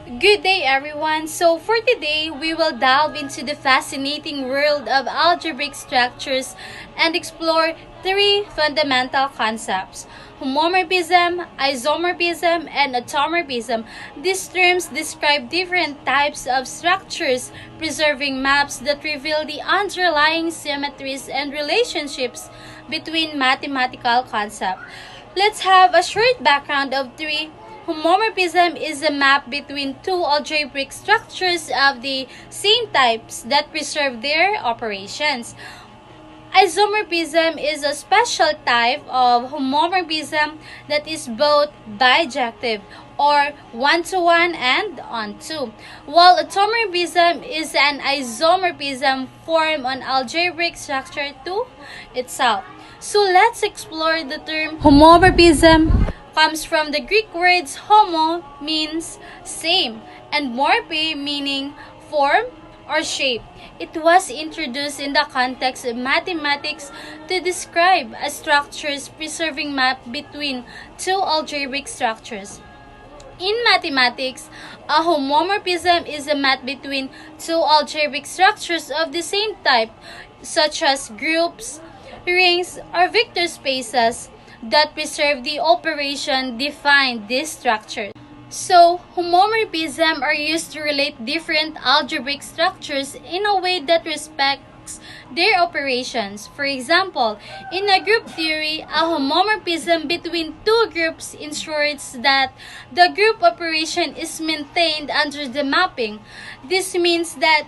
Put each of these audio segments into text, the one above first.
Good day, everyone. So for today, we will delve into the fascinating world of algebraic structures and explore three fundamental concepts: homomorphism, isomorphism, and automorphism. These terms describe different types of structures, preserving maps that reveal the underlying symmetries and relationships between mathematical concepts. Let's have a short background of three. Homomorphism is a map between two algebraic structures of the same types that preserve their operations. Isomorphism is a special type of homomorphism that is both bijective or one-to-one and onto, while automorphism is an isomorphism formed on algebraic structure to itself. So let's explore the term homomorphism. Comes from the Greek words homo means same and morphe meaning form or shape. It was introduced in the context of mathematics to describe a structure's preserving map between two algebraic structures. In mathematics, a homomorphism is a map between two algebraic structures of the same type, such as groups, rings, or vector spaces that preserve the operation defined this structure. So, homomorphism are used to relate different algebraic structures in a way that respects their operations. For example, in a group theory, a homomorphism between two groups ensures that the group operation is maintained under the mapping. This means that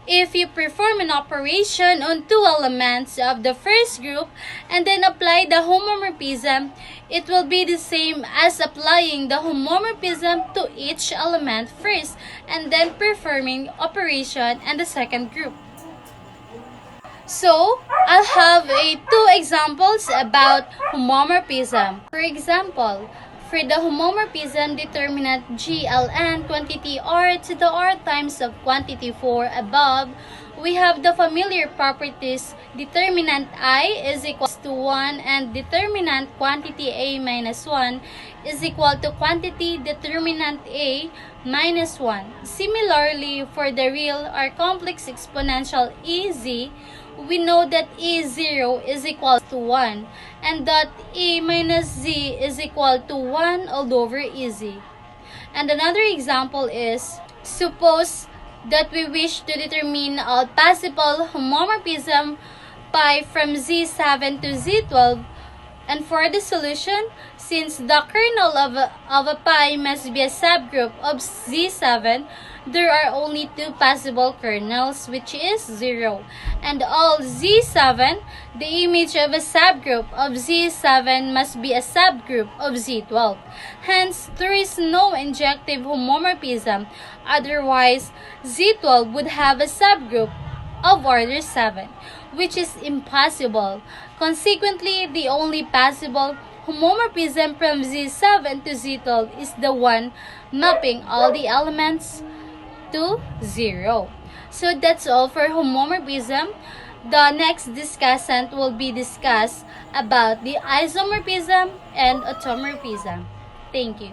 if you perform an operation on two elements of the first group and then apply the homomorphism, it will be the same as applying the homomorphism to each element first and then performing operation in the second group. So, I'll have two examples about homomorphism. For example, for the homomorphism determinant GLN quantity R to the R times of quantity 4 above, we have the familiar properties determinant I is equal to 1 and determinant quantity A minus 1 is equal to quantity determinant A minus 1. Similarly, for the real or complex exponential EZ, we know that E0 is equal to 1 and that E minus Z is equal to 1 all over EZ. And another example is, suppose that we wish to determine all possible homomorphism pi from Z7 to Z12, and for the solution, since the kernel of a pi must be a subgroup of Z7, there are only two possible kernels, which is 0. And all Z7, the image of a subgroup of Z7 must be a subgroup of Z12. Hence, there is no injective homomorphism. Otherwise, Z12 would have a subgroup of order 7, which is impossible. Consequently, the only possible homomorphism from Z7 to Z12 is the one mapping all the elements to 0. So that's all for homomorphism. The next discussant will be discuss about the isomorphism and automorphism. Thank you.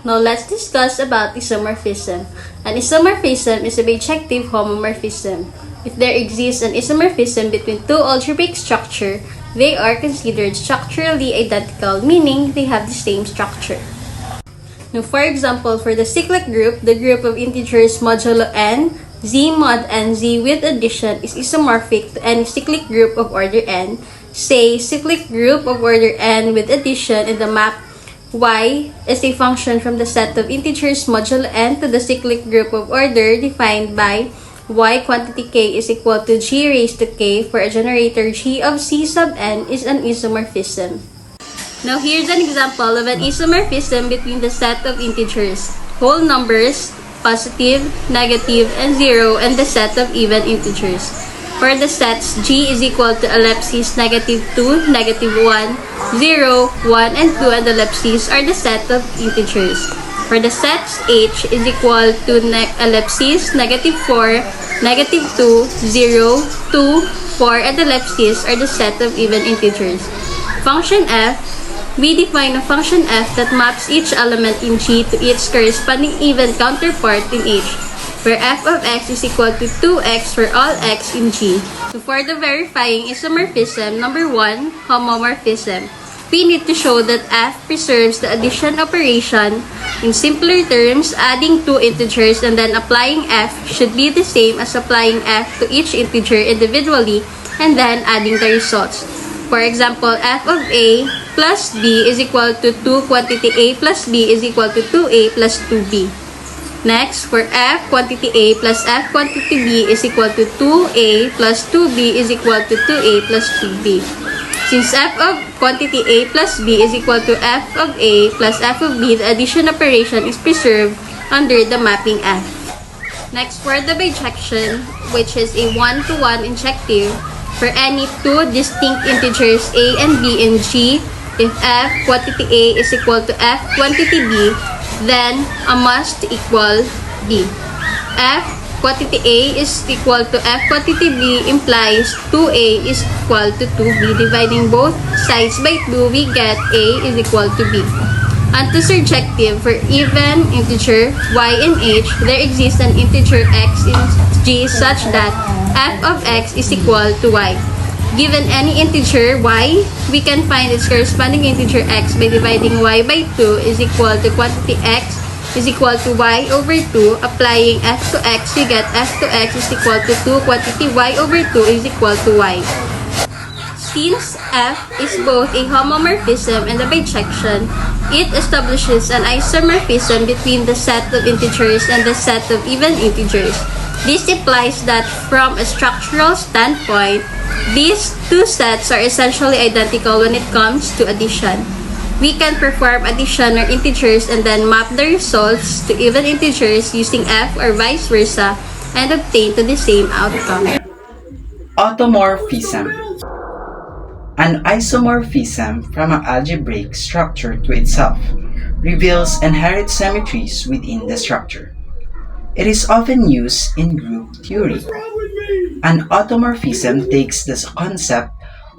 Now let's discuss about isomorphism. An isomorphism is a bijective homomorphism. If there exists an isomorphism between two algebraic structures, they are considered structurally identical, meaning they have the same structure. Now, for example, for the cyclic group, the group of integers modulo n, z mod n z with addition is isomorphic to any cyclic group of order n. Say, cyclic group of order n with addition in the map y is a function from the set of integers modulo n to the cyclic group of order defined by y quantity k is equal to g raised to k for a generator g of c sub n is an isomorphism. Now, here's an example of an isomorphism between the set of integers, whole numbers, positive, negative, and 0, and the set of even integers. For the sets, g is equal to ellipses negative 2, negative 1, 0, 1, and 2, and ellipses are the set of integers. For the sets, h is equal to ellipses negative 4, negative 2, 0, 2, 4, and ellipses are the set of even integers. Function f we define a function f that maps each element in G to its corresponding even counterpart in H, where f of x is equal to 2x for all x in G. So for the verifying isomorphism, number 1, homomorphism. We need to show that f preserves the addition operation. In simpler terms, adding two integers and then applying f should be the same as applying f to each integer individually and then adding the results. For example, f of a plus b is equal to 2 quantity a plus b is equal to 2a plus 2b. Next, for f quantity a plus f quantity b is equal to 2a plus 2b is equal to 2a plus 2b. Since f of quantity a plus b is equal to f of a plus f of b, the addition operation is preserved under the mapping f. Next, for the bijection, which is a one-to-one injective, for any two distinct integers a and b in G, if f quantity a is equal to f quantity b, then a must equal b. F quantity a is equal to f quantity b implies 2a is equal to 2b. Dividing both sides by 2, we get a is equal to b. Antisurjective, for even integer y in H, there exists an integer x in G such that f of x is equal to y. Given any integer y, we can find its corresponding integer x by dividing y by 2 is equal to quantity x is equal to y over 2. Applying f to x, we get f to x is equal to 2 quantity y over 2 is equal to y. Since f is both a homomorphism and a bijection, it establishes an isomorphism between the set of integers and the set of even integers. This implies that from a structural standpoint, these two sets are essentially identical when it comes to addition. We can perform addition or integers and then map the results to even integers using f or vice versa and obtain to the same outcome. Automorphism. An isomorphism from an algebraic structure to itself reveals inherent symmetries within the structure. It is often used in group theory. An automorphism takes the concept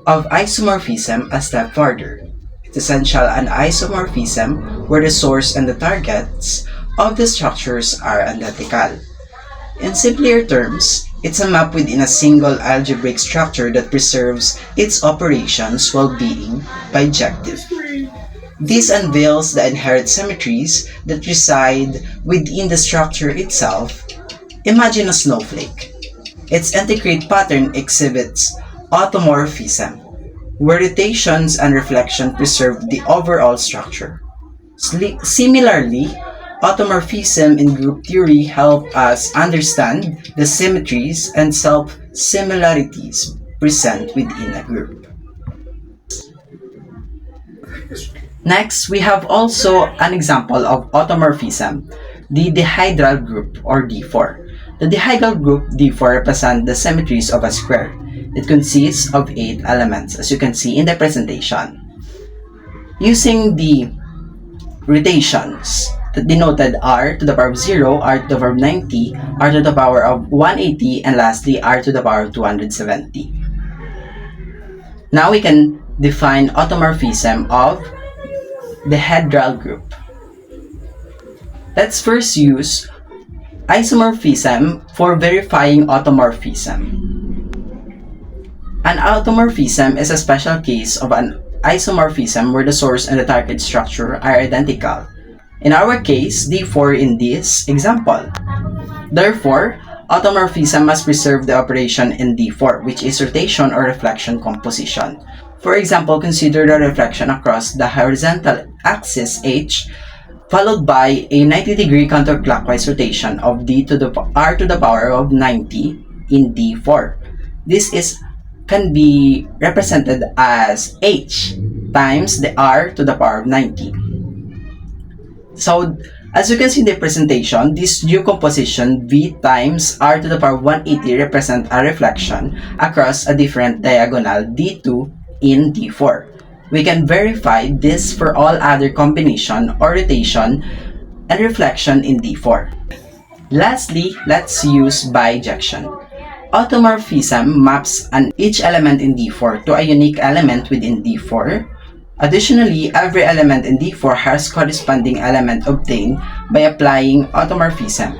of isomorphism a step further. It's essential an isomorphism where the source and the targets of the structures are identical. In simpler terms, it's a map within a single algebraic structure that preserves its operations while being bijective. This unveils the inherent symmetries that reside within the structure itself. Imagine a snowflake. Its integrate pattern exhibits automorphism, where rotations and reflection preserve the overall structure. Similarly, automorphism in group theory help us understand the symmetries and self-similarities present within a group. Next, we have also an example of automorphism, the dihedral group or D4. The dihedral group D4 represents the symmetries of a square. It consists of 8 elements, as you can see in the presentation. Using the rotations that denoted r to the power of 0, r to the power of 90, r to the power of 180, and lastly r to the power of 270. Now we can define automorphism of the dihedral group. Let's first use isomorphism for verifying automorphism. An automorphism is a special case of an isomorphism where the source and the target structure are identical. In our case, D4 in this example. Therefore, automorphism must preserve the operation in D4, which is rotation or reflection composition. For example, consider the reflection across the horizontal axis H, followed by a 90-degree counterclockwise rotation of d to the r to the power of 90 in D4. This can be represented as h times the r to the power of 90. So, as you can see in the presentation, this new composition v times r to the power of 180 represent a reflection across a different diagonal d2 in D4. We can verify this for all other combination or rotation and reflection in D4. Lastly, let's use bijection. Automorphism maps each element in D4 to a unique element within D4 Additionally, every element in D4 has corresponding element obtained by applying automorphism.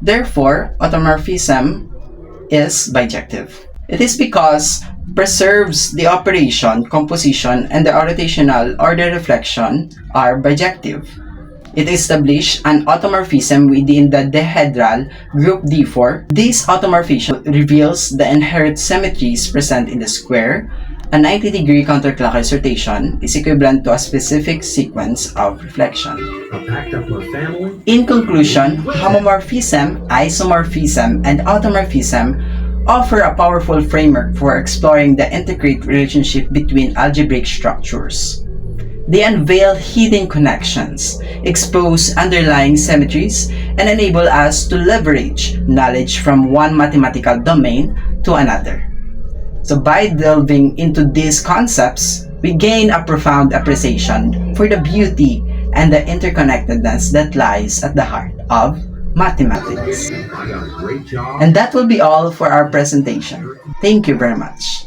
Therefore, automorphism is bijective. It is because preserves the operation, composition, and the rotational or the reflection are bijective. It established an automorphism within the dihedral group D4. This automorphism reveals the inherent symmetries present in the square. A 90-degree counterclockwise rotation is equivalent to a specific sequence of reflection. In conclusion, homomorphism, isomorphism, and automorphism offer a powerful framework for exploring the intricate relationship between algebraic structures. They unveil hidden connections, expose underlying symmetries, and enable us to leverage knowledge from one mathematical domain to another. So by delving into these concepts, we gain a profound appreciation for the beauty and the interconnectedness that lies at the heart of mathematics. And that will be all for our presentation. Thank you very much.